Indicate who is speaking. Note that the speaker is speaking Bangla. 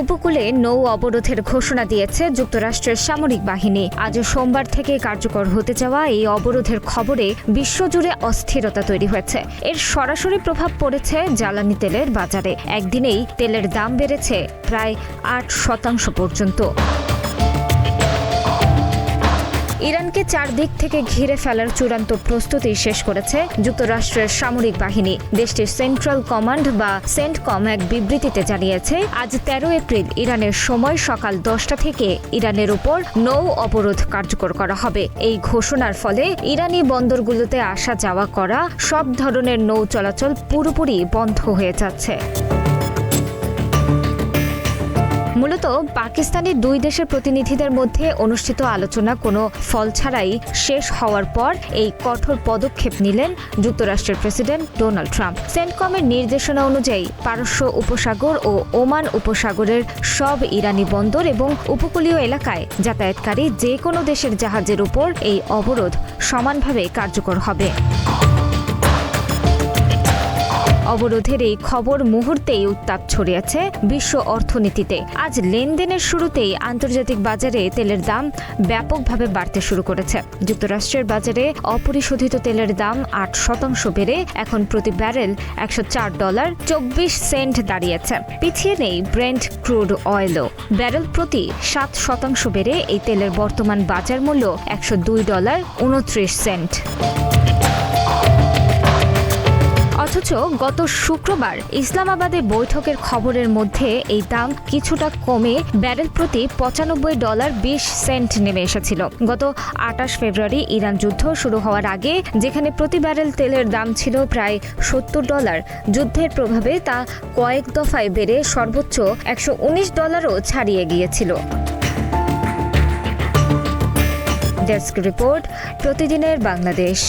Speaker 1: উপকূলে নৌ অবরোধের ঘোষণা দিয়েছে যুক্তরাষ্ট্রের সামরিক বাহিনী। আজ সোমবার থেকে কার্যকর হতে যাওয়া এই অবরোধের খবরে বিশ্বজুড়ে অস্থিরতা তৈরি হয়েছে। এর সরাসরি প্রভাব পড়েছে জ্বালানি তেলের বাজারে। একদিনেই তেলের দাম বেড়েছে প্রায় ৮% পর্যন্ত। ইরানকে চারদিক থেকে ঘিরে ফেলার চূড়ান্ত প্রস্তুতি শেষ করেছে যুক্তরাষ্ট্রের সামরিক বাহিনী। দেশটির সেন্ট্রাল কমান্ড বা সেন্টকম এক বিবৃতিতে জানিয়েছে, আজ ১৩ এপ্রিল ইরানের সময় সকাল ১০টা থেকে ইরানের উপর নৌ অবরোধ কার্যকর করা হবে। এই ঘোষণার ফলে ইরানি বন্দরগুলোতে আসা যাওয়া করা সব ধরনের নৌ চলাচল পুরোপুরি বন্ধ হয়ে যাচ্ছে। মূলত পাকিস্তানি দুই দেশের প্রতিনিধিদের মধ্যে অনুষ্ঠিত আলোচনা কোনো ফল ছাড়াই শেষ হওয়ার পর এই কঠোর পদক্ষেপ নিলেন যুক্তরাষ্ট্রের প্রেসিডেন্ট ডোনাল্ড ট্রাম্প। সেন্টকমের নির্দেশনা অনুযায়ী পারস্য উপসাগর ও ওমান উপসাগরের সব ইরানি বন্দর এবং উপকূলীয় এলাকায় যাতায়াতকারী যে কোনো দেশের জাহাজের উপর এই অবরোধ সমানভাবে কার্যকর হবে। অবরোধের এই খবর মুহূর্তেই উত্তাপ ছড়িয়েছে বিশ্ব অর্থনীতিতে। আজ লেনদেনের শুরুতেই আন্তর্জাতিক বাজারে তেলের দাম ব্যাপকভাবে বাড়তে শুরু করেছে। যুক্তরাষ্ট্রের বাজারে অপরিশোধিত তেলের দাম ৮% বেড়ে এখন প্রতি ব্যারেল $১০৪.২৪ দাঁড়িয়েছে। পিছিয়ে নেই ব্রেন্ট ক্রুড অয়েলও। ব্যারেল প্রতি ৭% বেড়ে এই তেলের বর্তমান বাজার মূল্য $১০২.২৯। অথচ গত শুক্রবার ইসলামাবাদে বৈঠকের খবরের মধ্যে এই দাম কিছুটা কমে ব্যারেল প্রতি $৯৫.২০ নেমে এসেছিল। গত ২৮ ফেব্রুয়ারি ইরান যুদ্ধ শুরু হওয়ার আগে যেখানে প্রতি ব্যারেল তেলের দাম ছিল প্রায় $৭০, যুদ্ধের প্রভাবে তা কয়েক দফায় বেড়ে সর্বোচ্চ $১১৯ও ছাড়িয়ে গিয়েছিল। ডেস্ক রিপোর্ট, প্রতিদিনের বাংলাদেশ।